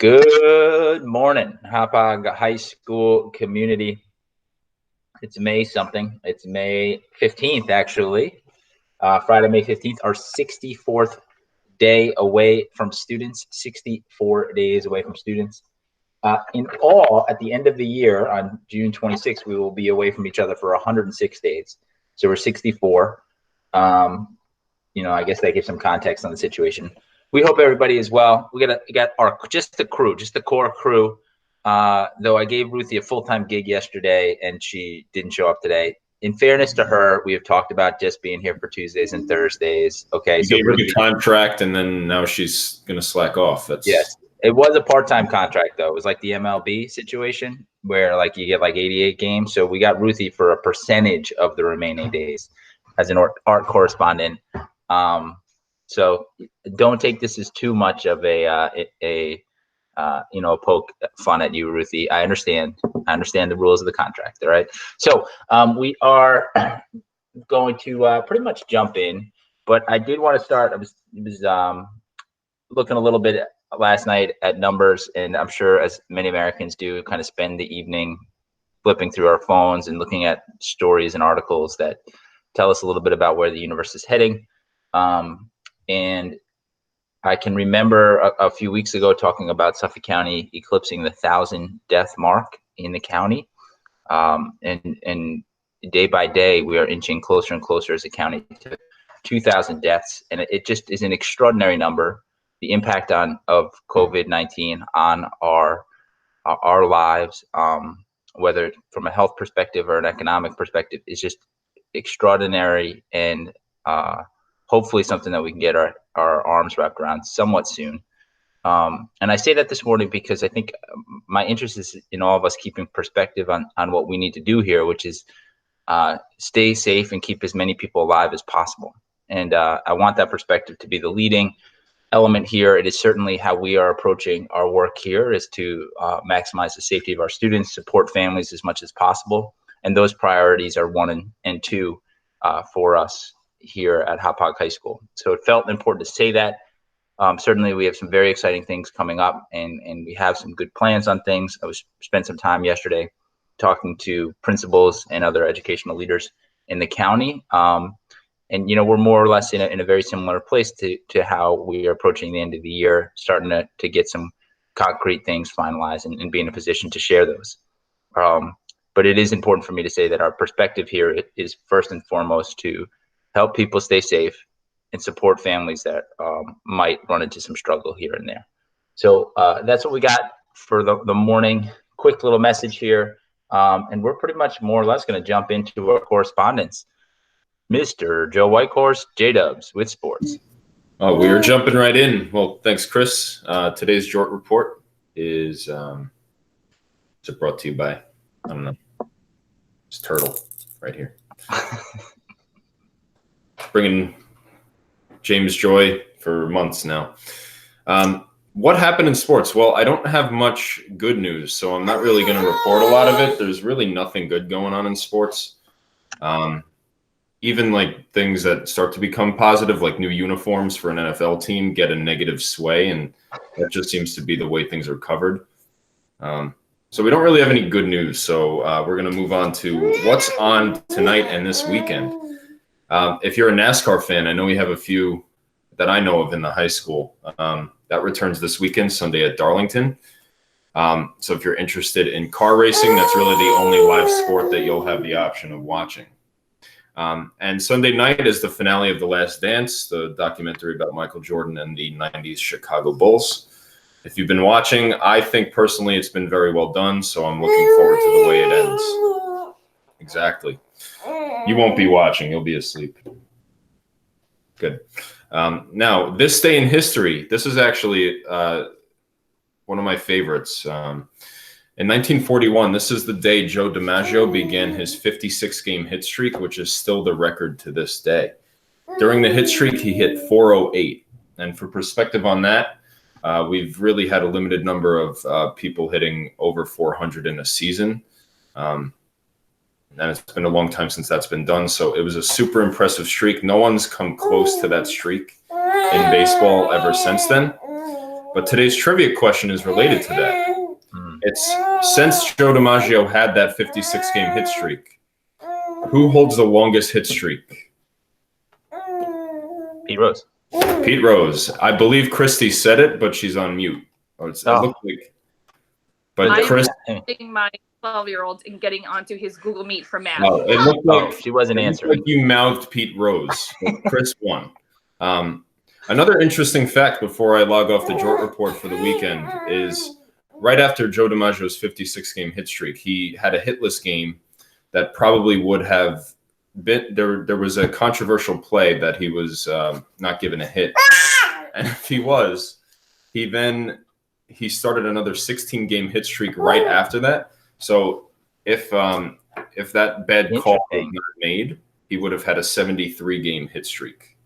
Good morning, Hauppauge High School community. It's May something. It's May 15th, actually. Friday, May 15th, our 64th day away from students, 64 days away from students. In all, at the end of the year, on June 26th, we will be away from each other for 106 days. So we're 64. I guess that gives some context on the situation. We hope everybody is well. We got our just the core crew. Though I gave Ruthie a full-time gig yesterday and she didn't show up today. In fairness to her, we have talked about just being here for Tuesdays and Thursdays. Okay, you gave her the contract, and then now she's going to slack off. Yes. It was a part-time contract, though. It was like the MLB situation where like you get like 88 games. So we got Ruthie for a percentage of the remaining days as an art correspondent. So don't take this as too much of a poke fun at you, Ruthie. I understand the rules of the contract. All right. So we are going to pretty much jump in, but I did want to start. I was looking a little bit last night at numbers, and I'm sure as many Americans do, kind of spend the evening flipping through our phones and looking at stories and articles that tell us a little bit about where the universe is heading. And I can remember a few weeks ago talking about Suffolk County eclipsing the 1,000 death mark in the county. And day by day, we are inching closer and closer as a county to 2,000 deaths. And it just is an extraordinary number. The impact of COVID-19 on our lives, whether from a health perspective or an economic perspective, is just extraordinary, and hopefully something that we can get our arms wrapped around somewhat soon. And I say that this morning because I think my interest is in all of us keeping perspective on what we need to do here, which is stay safe and keep as many people alive as possible. And I want that perspective to be the leading element here. It is certainly how we are approaching our work here, is to maximize the safety of our students, support families as much as possible. And those priorities are 1 and 2 for us here at Hauppauge High School. So it felt important to say that. Certainly we have some very exciting things coming up, and we have some good plans on things. I spent some time yesterday talking to principals and other educational leaders in the county. And we're more or less in a very similar place to how we are approaching the end of the year, starting to get some concrete things finalized and be in a position to share those. But it is important for me to say that our perspective here is first and foremost to help people stay safe and support families that might run into some struggle here and there. So that's what we got for the morning. Quick little message here. And we're pretty much more or less going to jump into our correspondence. Mr. Joe Whitehorse, J-Dubs with sports. Oh, we are jumping right in. Well, thanks, Chris. Today's Jort Report is brought to you by, I don't know, it's Turtle right here. Bringing James joy for months now. What happened in sports? Well, I don't have much good news, so I'm not really going to report a lot of it. There's really nothing good going on in sports. Even like things that start to become positive, like new uniforms for an NFL team, get a negative sway, and that just seems to be the way things are covered. So we don't really have any good news. So we're going to move on to what's on tonight and this weekend. If you're a NASCAR fan, I know we have a few that I know of in the high school. That returns this weekend, Sunday at Darlington. So if you're interested in car racing, that's really the only live sport that you'll have the option of watching. And Sunday night is the finale of The Last Dance, the documentary about Michael Jordan and the 90s Chicago Bulls. If you've been watching, I think personally it's been very well done, so I'm looking forward to the way it ends. Exactly. You won't be watching. You'll be asleep. Good. Now, this day in history, this is actually one of my favorites. In 1941, this is the day Joe DiMaggio began his 56-game hit streak, which is still the record to this day. During the hit streak, he hit 408. And for perspective on that, we've really had a limited number of people hitting over 400 in a season. And it's been a long time since that's been done. So it was a super impressive streak. No one's come close to that streak in baseball ever since then. But today's trivia question is related to that. Hmm. It's since Joe DiMaggio had that 56-game hit streak, who holds the longest hit streak? Pete Rose. Pete Rose. I believe Christy said it, but she's on mute. It looked like. But I'm Chris, getting my 12-year-old and getting onto his Google Meet for math. it looked like she wasn't answering. like you mouthed Pete Rose. Chris won. Another interesting fact before I log off the Jort Report for the weekend is right after Joe DiMaggio's 56-game hit streak, he had a hitless game that probably would have been there was a controversial play that he was not given a hit. And if he was, he started another 16-game hit streak right after that. So if that bad call was not made, he would have had a 73-game hit streak.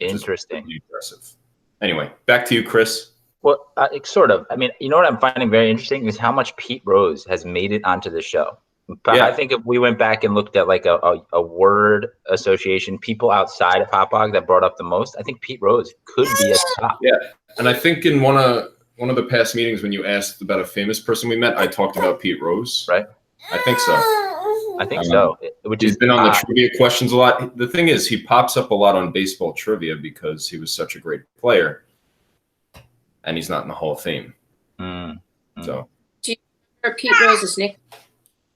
Interesting. Really impressive. Anyway, back to you, Chris. Well, sort of. I mean, you know what I'm finding very interesting is how much Pete Rose has made it onto the show. But Yeah. I think if we went back and looked at like a word association, people outside of Hauppauge that brought up the most, I think Pete Rose could be at the top. Yeah, and I think in one of the past meetings when you asked about a famous person we met, I talked about Pete Rose. Right. I think so. I think so. He's been on the trivia questions a lot. The thing is, he pops up a lot on baseball trivia because he was such a great player, and he's not in the Hall of Fame. So, do you remember Pete Rose's nickname?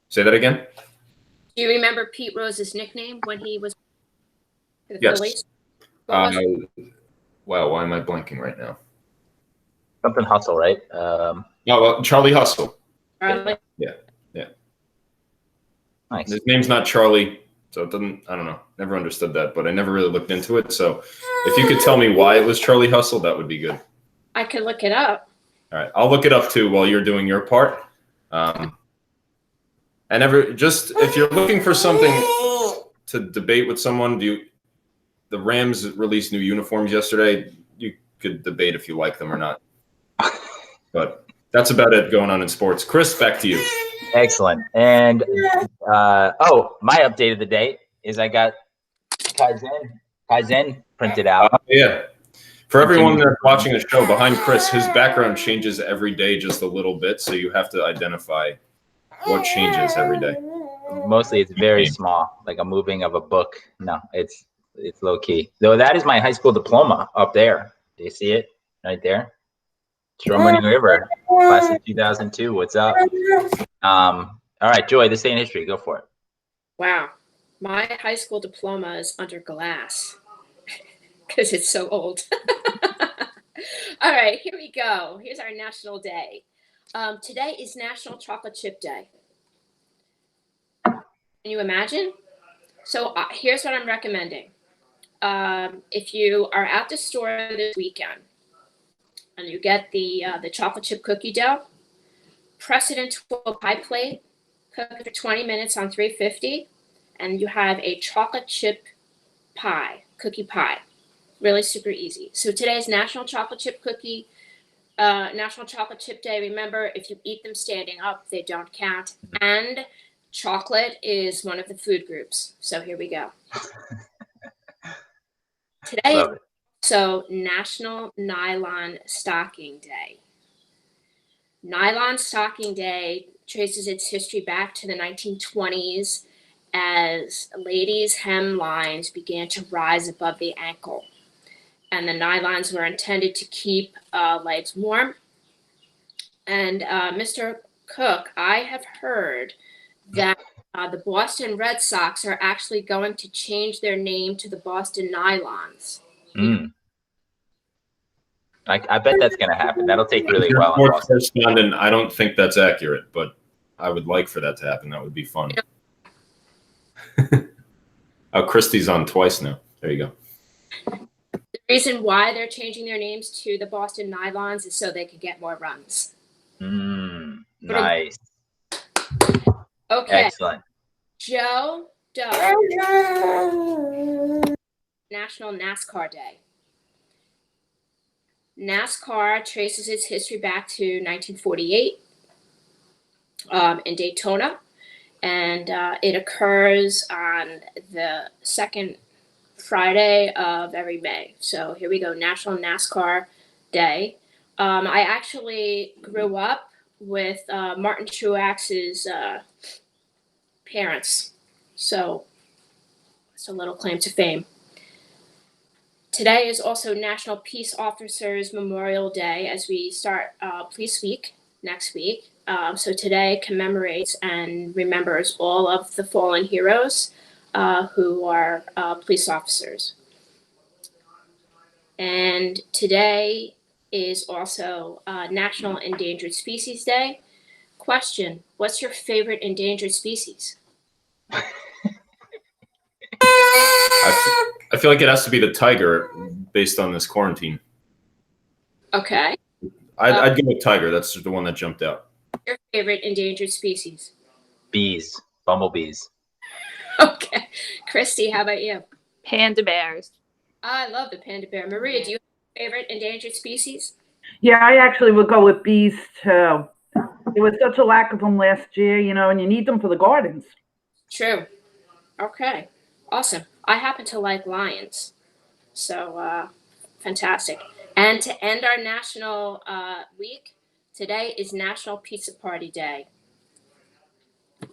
Say that again. Do you remember Pete Rose's nickname when he was for the Yes. Phillies? Wow, why am I blanking right now? Something Hustle, right? Charlie Hustle. Charlie. Yeah. Nice. His name's not Charlie, so it doesn't. I don't know. Never understood that, but I never really looked into it. So, if you could tell me why it was Charlie Hustle, that would be good. I could look it up. All right, I'll look it up too while you're doing your part. And if you're looking for something to debate with someone, the Rams released new uniforms yesterday. You could debate if you like them or not. But that's about it going on in sports. Chris, back to you. Excellent. And my update of the day is I got Kaizen printed out. Yeah. For everyone that's watching the show, behind Chris, his background changes every day just a little bit, so you have to identify what changes every day. Mostly it's very small, like a moving of a book. No, it's low key. Though that is my high school diploma up there. Do you see it right there? Stroman River, class of 2002. What's up? All right, Joy, this ain't history. Go for it. Wow. My high school diploma is under glass because it's so old. All right, here we go. Here's our national day. Today is National Chocolate Chip Day. Can you imagine? So here's what I'm recommending. If you are at the store this weekend and you get the chocolate chip cookie dough, press it into a pie plate, cook it for 20 minutes on 350, and you have a chocolate chip cookie pie. Really super easy. So today is National Chocolate Chip National Chocolate Chip Day. Remember, if you eat them standing up, they don't count. And chocolate is one of the food groups. So here we go. Today is also National Nylon Stocking Day. Nylon Stocking Day traces its history back to the 1920s as ladies' hem lines began to rise above the ankle. And the nylons were intended to keep legs warm. And Mr. Cook, I have heard that the Boston Red Sox are actually going to change their name to the Boston Nylons. I bet that's going to happen. That'll take really well. Sports correspondent, I don't think that's accurate, but I would like for that to happen. That would be fun. Oh, Christie's on twice now. There you go. The reason why they're changing their names to the Boston Nylons is so they can get more runs. Nice. Okay. Excellent. Joe Doe. National NASCAR Day. NASCAR traces its history back to 1948 in Daytona, and it occurs on the second Friday of every May. So here we go, National NASCAR Day. I actually grew up with Martin Truax's parents, so it's a little claim to fame. Today is also National Peace Officers Memorial Day as we start Police Week next week. So today commemorates and remembers all of the fallen heroes who are police officers. And today is also National Endangered Species Day. Question, what's your favorite endangered species? I feel like it has to be the tiger based on this quarantine. Okay. I'd go with tiger. That's the one that jumped out. Your favorite endangered species? Bees, bumblebees. Okay. Christy, how about you? Panda bears. I love the panda bear. Maria, do you have a favorite endangered species? Yeah, I actually would go with bees too. There was such a lack of them last year, and you need them for the gardens. True. Okay. Awesome. I happen to like lions. So, fantastic. And to end our national week, today is National Pizza Party Day.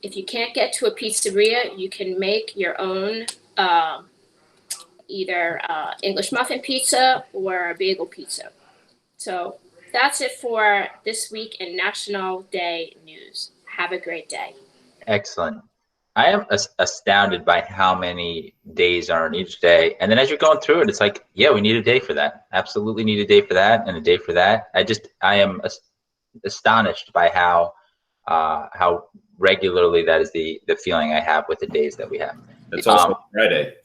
If you can't get to a pizzeria, you can make your own either English muffin pizza or a bagel pizza. So that's it for this week in National Day news. Have a great day. Excellent. I am astounded by how many days are in each day. And then as you're going through it, it's like, yeah, we need a day for that. Absolutely need a day for that and a day for that. I am astonished by how regularly that is the feeling I have with the days that we have. It's also Friday.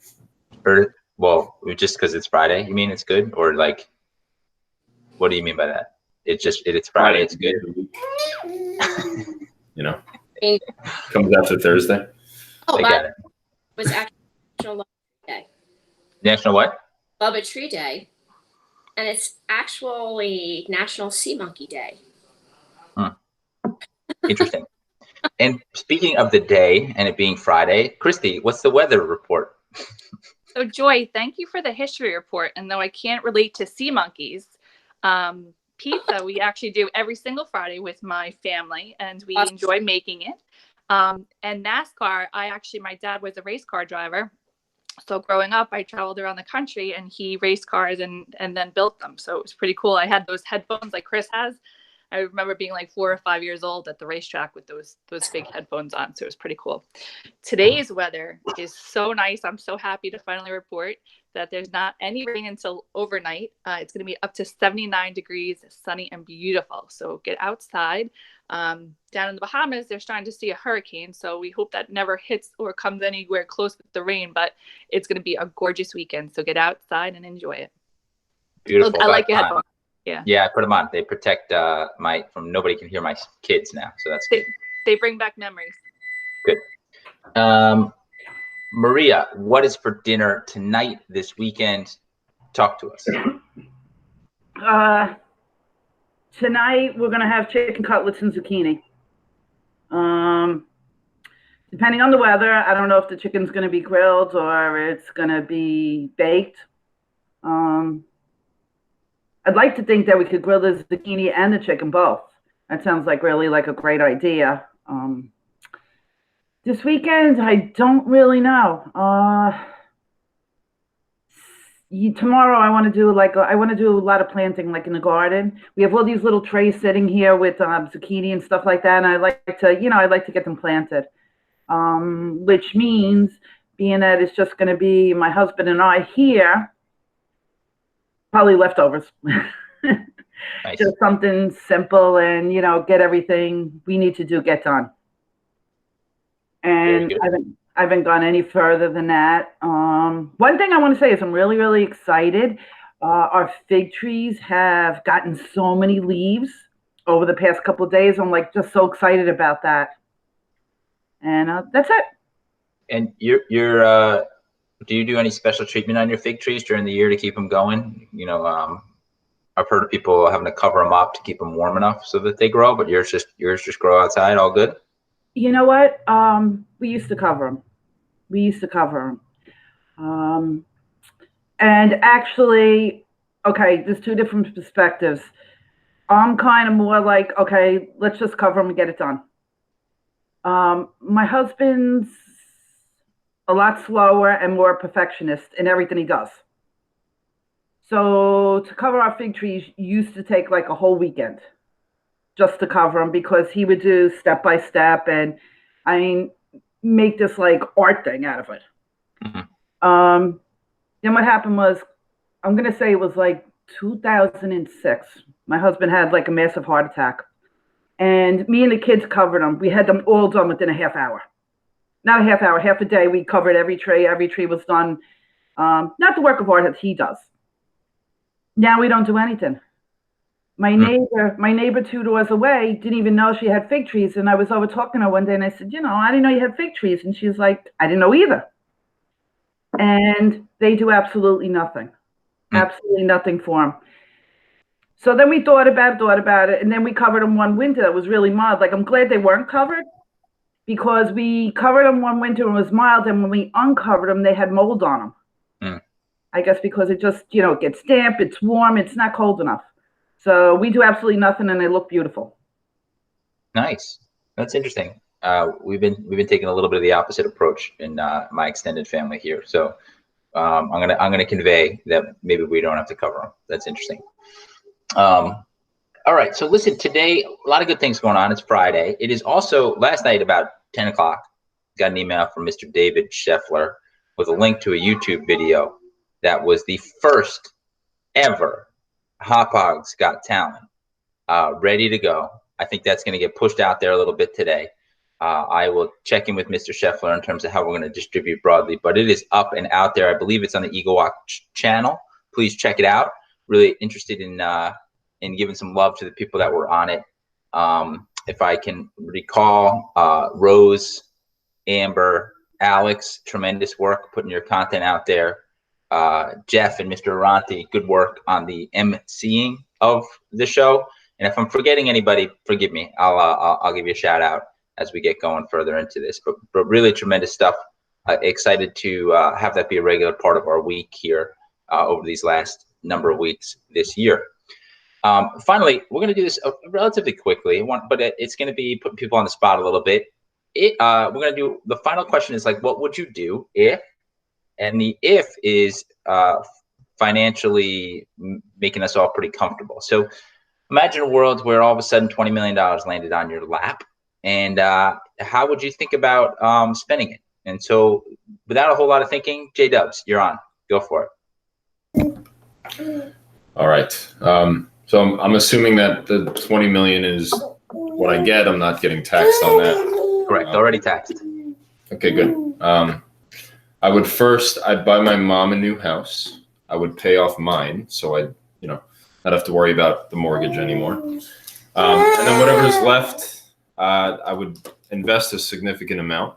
Well, just because it's Friday, you mean it's good? Or like, what do you mean by that? It's Friday, it's good. Comes after Thursday. Oh, I got it. it was actually National Love Day. National what? Love a Tree Day. And it's actually National Sea Monkey Day. Interesting. And speaking of the day and it being Friday, Christy, what's the weather report? So Joy, thank you for the history report. And though I can't relate to sea monkeys, pizza we actually do every single Friday with my family, and we enjoy making it. And NASCAR, my dad was a race car driver. So growing up, I traveled around the country and he raced cars and then built them. So it was pretty cool. I had those headphones like Chris has. I remember being like 4 or 5 years old at the racetrack with those big headphones on. So it was pretty cool. Today's weather is so nice. I'm so happy to finally report that there's not any rain until overnight. It's going to be up to 79 degrees, sunny and beautiful. So get outside. Down in the Bahamas, they're starting to see a hurricane. So we hope that never hits or comes anywhere close with the rain, but it's going to be a gorgeous weekend. So get outside and enjoy it. Beautiful. I like your headphones. Yeah, I put them on. They protect nobody can hear my kids now, so that's good. They bring back memories. Good. Maria, what is for dinner tonight, this weekend? Talk to us. Tonight we're gonna have chicken cutlets and zucchini. Depending on the weather, I don't know if the chicken's gonna be grilled or it's gonna be baked. I'd like to think that we could grill the zucchini and the chicken both. That sounds really like a great idea. This weekend, I don't really know. Tomorrow, I want to do a lot of planting, like in the garden. We have all these little trays sitting here with zucchini and stuff like that, and I'd like to get them planted. Which means, being that it's just going to be my husband and I here, probably leftovers. Nice. Just something simple and, get everything we need to do get done. And I haven't gone any further than that. One thing I want to say is I'm really, really excited. Our fig trees have gotten so many leaves over the past couple of days. I'm just so excited about that. And that's it. And do you do any special treatment on your fig trees during the year to keep them going? I've heard of people having to cover them up to keep them warm enough so that they grow, but yours just grow outside, all good? You know what? We used to cover them. And actually, okay, there's two different perspectives. I'm kind of more like, okay, let's just cover them and get it done. My husband's a lot slower and more perfectionist in everything he does. So to cover our fig trees used to take like a whole weekend just to cover them because he would do step by step and I mean make this like art thing out of it. Mhm. Then what happened was, I'm gonna say it was like 2006. My husband had like a massive heart attack, and me and the kids covered them. We had them all done within a half hour. Not a half hour, half a day. We covered every tree. Every tree was done. Not the work of art that he does. Now we don't do anything. My neighbor 2 doors away didn't even know she had fig trees, and I was over talking to her one day, and I said, I didn't know you had fig trees, and she's like, I didn't know either. And they do absolutely nothing, absolutely nothing for them. So then we thought about it, and then we covered them one winter. It was really mild. Like, I'm glad they weren't covered because we covered them one winter and it was mild, and when we uncovered them, they had mold on them. I guess because it just, it gets damp, it's warm, it's not cold enough. So we do absolutely nothing, and they look beautiful. Nice. That's interesting. We've been taking a little bit of the opposite approach in my extended family here. So I'm gonna convey that maybe we don't have to cover them. That's interesting. All right. So listen, today a lot of good things going on. It's Friday. It is also last night about 10 o'clock. Got an email from Mr. David Scheffler with a link to a YouTube video that was the first ever Hauppauge's Got Talent, ready to go. I think that's going to get pushed out there a little bit today. I will check in with Mr. Scheffler in terms of how we're going to distribute broadly, but it is up and out there. I believe it's on the Eagle Watch channel. Please check it out. Really interested in giving some love to the people that were on it. If I can recall, Rose, Amber, Alex, tremendous work putting your content out there. Jeff and Mr. Aranti, good work on the emceeing of the show. And if I'm forgetting anybody, forgive me. I'll give you a shout out as we get going further into this. But really tremendous stuff. Excited to have that be a regular part of our week here over these last number of weeks this year. Finally, we're going to do this relatively quickly, but it's going to be putting people on the spot a little bit. We're going to do the final question is like, what would you do if? And the if is financially making us all pretty comfortable. So imagine a world where all of a sudden $20 million landed on your lap. And how would you think about spending it? And so without a whole lot of thinking, J-Dubs, you're on. Go for it. All right. So I'm assuming that the 20 million is what I get. I'm not getting taxed on that. Correct. Already taxed. Okay, good. I'd buy my mom a new house. I would pay off mine, so I'd not have to worry about the mortgage anymore. And then whatever is left, I would invest a significant amount.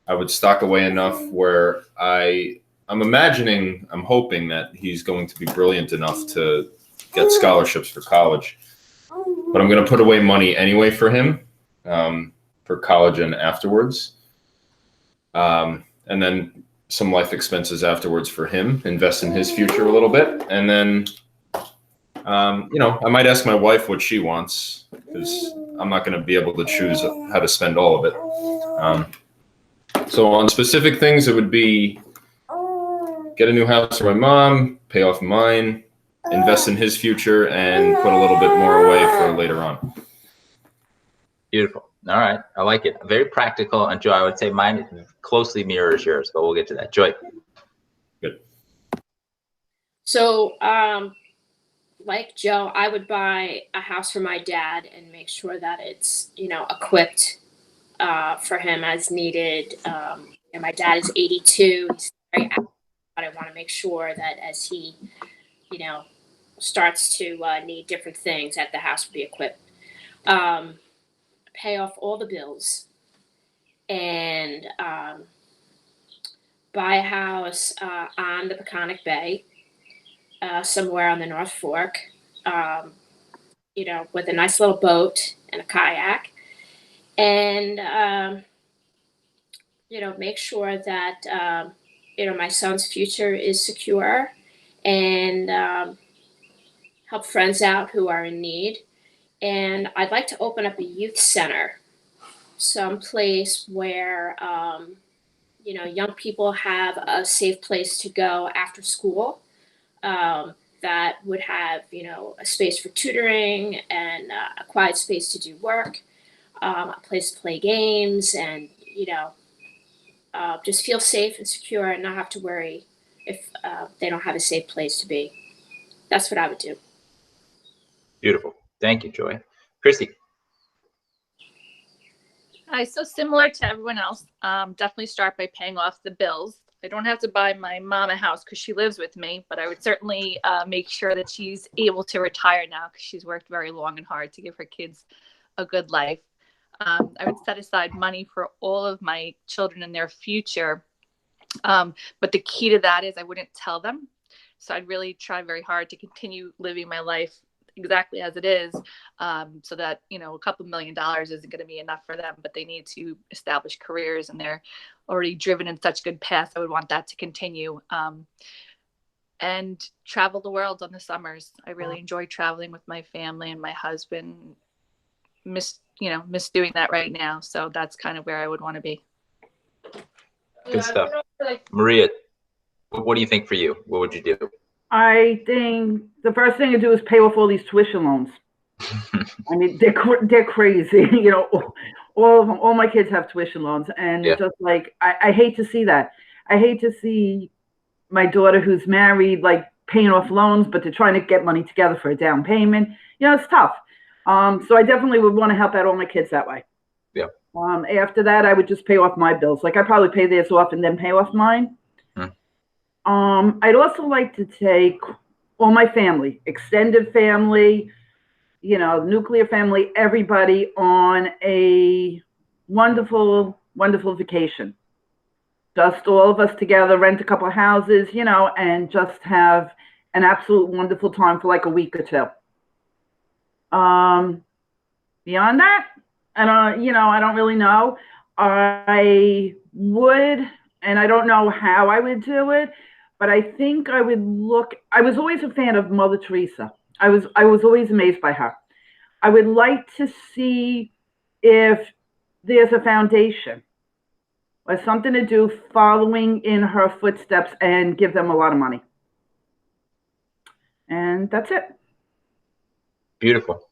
I would stock away enough where I'm hoping that he's going to be brilliant enough to get scholarships for college. But I'm going to put away money anyway for him, for college and afterwards. And then some life expenses afterwards for him, invest in his future a little bit. And then, I might ask my wife what she wants because I'm not going to be able to choose how to spend all of it. So on specific things, it would be get a new house for my mom, pay off mine, invest in his future, and put a little bit more away for later on. Beautiful. All right. I like it. Very practical. And Joy, I would say mine closely mirrors yours, but we'll get to that. Joy. Good. So, like Joe, I would buy a house for my dad and make sure that it's, equipped for him as needed. And my dad is 82. He's very active, but I want to make sure that as he, starts to need different things, that the house would be equipped. Pay off all the bills and buy a house on the Peconic Bay, somewhere on the North Fork, with a nice little boat and a kayak, and make sure that my son's future is secure, and help friends out who are in need. And I'd like to open up a youth center, someplace where, young people have a safe place to go after school, that would have, a space for tutoring and a quiet space to do work, a place to play games, and, just feel safe and secure and not have to worry if they don't have a safe place to be. That's what I would do. Beautiful. Thank you, Joy. Christy. Hi, so similar to everyone else, definitely start by paying off the bills. I don't have to buy my mom a house because she lives with me, but I would certainly make sure that she's able to retire now because she's worked very long and hard to give her kids a good life. I would set aside money for all of my children and their future. But the key to that is I wouldn't tell them. So I'd really try very hard to continue living my life exactly as it is, so that, a couple $1 million isn't going to be enough for them, but they need to establish careers and they're already driven in such good paths. I would want that to continue. And travel the world on the summers. I really enjoy traveling with my family and my husband. Miss doing that right now. So that's kind of where I would want to be. Good stuff. Maria, what do you think for you? What would you do? I think the first thing to do is pay off all these tuition loans. I mean, they're crazy. All of them, all my kids have tuition loans, and just like I hate to see that. I hate to see my daughter who's married like paying off loans, but they're trying to get money together for a down payment. It's tough. So I definitely would want to help out all my kids that way. Yeah. After that, I would just pay off my bills. Like I probably pay theirs off and then pay off mine. I'd also like to take all my family, extended family, nuclear family, everybody on a wonderful, wonderful vacation. Just all of us together, rent a couple of houses, and just have an absolute wonderful time for like a week or two. Beyond that, I don't really know. I would, and I don't know how I would do it, but I think I would I was always a fan of Mother Teresa. I was always amazed by her. I would like to see if there's a foundation or something to do following in her footsteps and give them a lot of money. And that's it. Beautiful.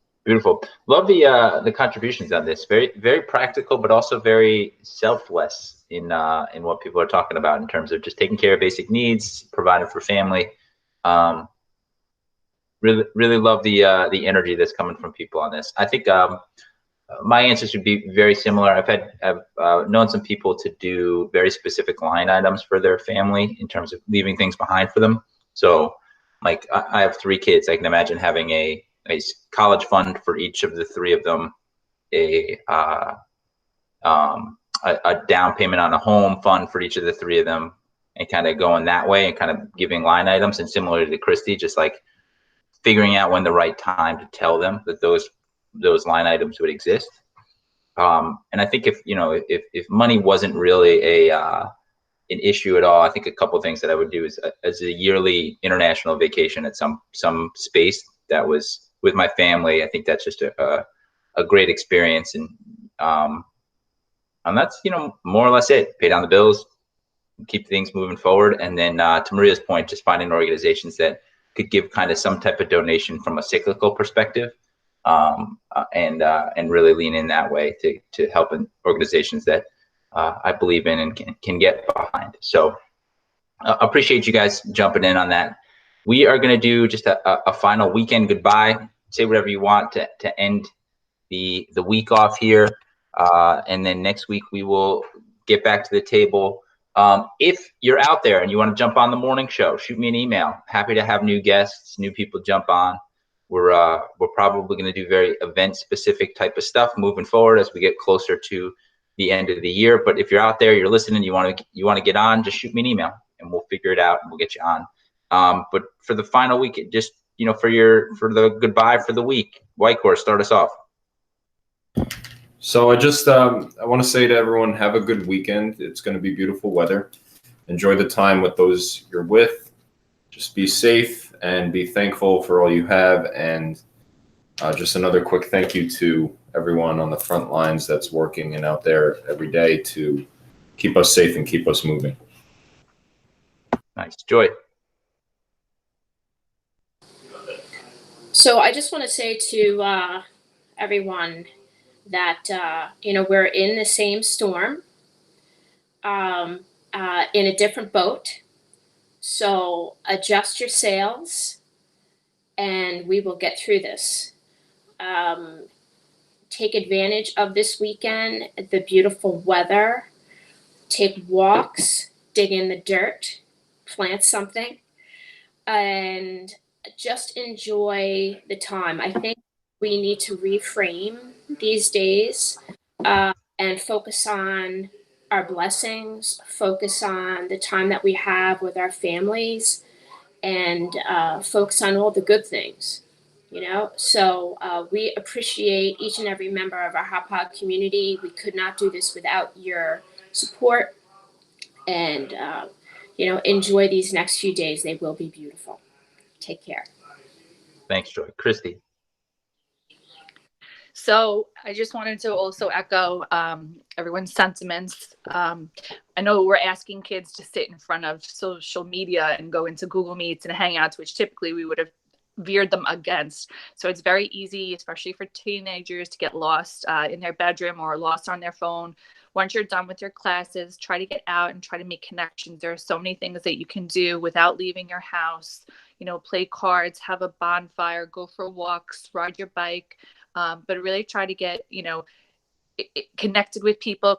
Love the contributions on this. Very, very practical, but also very selfless in what people are talking about in terms of just taking care of basic needs, providing for family. Really love the energy that's coming from people on this. I think my answers would be very similar. I've known some people to do very specific line items for their family in terms of leaving things behind for them. So, like I have 3 kids. I can imagine having a college fund for each of the 3 of them, a down payment on a home fund for each of the 3 of them, and kind of going that way and kind of giving line items. And similar to Christy, just like figuring out when the right time to tell them that those line items would exist. And I think if money wasn't really an issue at all, I think a couple of things that I would do is as a yearly international vacation at some space that was with my family. I think that's just a great experience, and that's more or less it. Pay down the bills, keep things moving forward, and then to Maria's point, just finding organizations that could give kind of some type of donation from a cyclical perspective, and really lean in that way to help organizations that I believe in and can get behind. So appreciate you guys jumping in on that. We are going to do just a final weekend goodbye. Say whatever you want to end the week off here, and then next week we will get back to the table. If you're out there and you want to jump on the morning show, shoot me an email. Happy to have new guests, new people jump on. We're probably going to do very event specific type of stuff moving forward as we get closer to the end of the year. But if you're out there, you're listening, you want to get on, just shoot me an email and we'll figure it out and we'll get you on. But for the final week, just for the goodbye for the week, White Horse, start us off. So I just I want to say to everyone, have a good weekend. It's going to be beautiful weather. Enjoy the time with those you're with. Just be safe and be thankful for all you have, and Just another quick thank you to everyone on the front lines that's working and out there every day to keep us safe and keep us moving. Nice. Joy. So I just want to say to everyone that we're in the same storm, in a different boat. So adjust your sails, and we will get through this. Take advantage of this weekend, the beautiful weather. Take walks, dig in the dirt, plant something, and just enjoy the time. I think we need to reframe these days, and focus on our blessings, focus on the time that we have with our families, and focus on all the good things. So we appreciate each and every member of our Hauppauge community. We could not do this without your support, and enjoy these next few days. They will be beautiful. Take care. Thanks, Joy. Christy. So I just wanted to also echo everyone's sentiments. I know we're asking kids to sit in front of social media and go into Google Meets and Hangouts, which typically we would have veered them against. So it's very easy, especially for teenagers, to get lost in their bedroom or lost on their phone. Once you're done with your classes, try to get out and try to make connections. There are so many things that you can do without leaving your house. Play cards, have a bonfire, go for walks, ride your bike. But really try to get, connected with people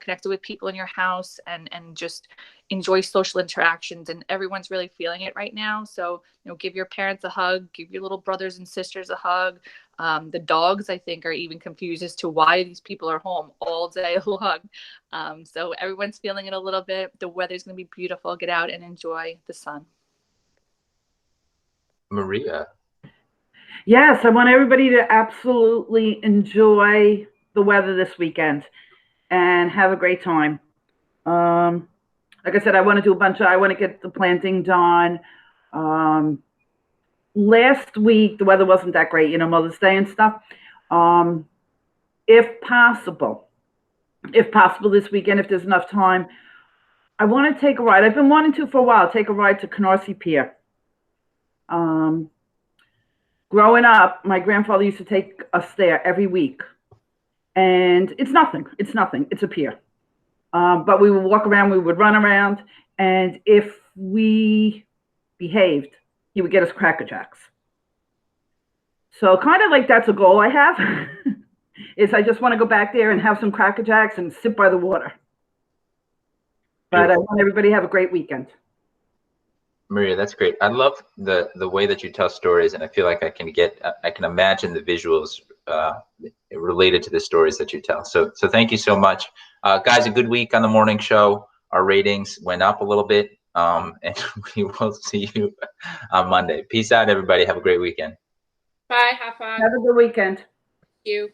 in your house, and just enjoy social interactions. And everyone's really feeling it right now. So, give your parents a hug, give your little brothers and sisters a hug. The dogs, I think, are even confused as to why these people are home all day long. So everyone's feeling it a little bit. The weather's going to be beautiful. Get out and enjoy the sun. Maria. Yes, I want everybody to absolutely enjoy the weather this weekend and have a great time. Like I said, I want to get the planting done. Last week, the weather wasn't that great, Mother's Day and stuff. If possible this weekend, if there's enough time, I want to take a ride. I've been wanting to for a while, take a ride to Canarsie Pier. Growing up, my grandfather used to take us there every week. And it's nothing. It's a pier. But we would walk around, we would run around, and if we behaved, he would get us Cracker Jacks. So kind of like that's a goal I have, is I just want to go back there and have some Cracker Jacks and sit by the water. But I want everybody to have a great weekend. Maria, that's great. I love the way that you tell stories, and I feel like I can imagine the visuals related to the stories that you tell. So thank you so much, guys. A good week on the morning show. Our ratings went up a little bit, and we will see you on Monday. Peace out, everybody. Have a great weekend. Bye, Hauppauge. Have a good weekend. Thank you.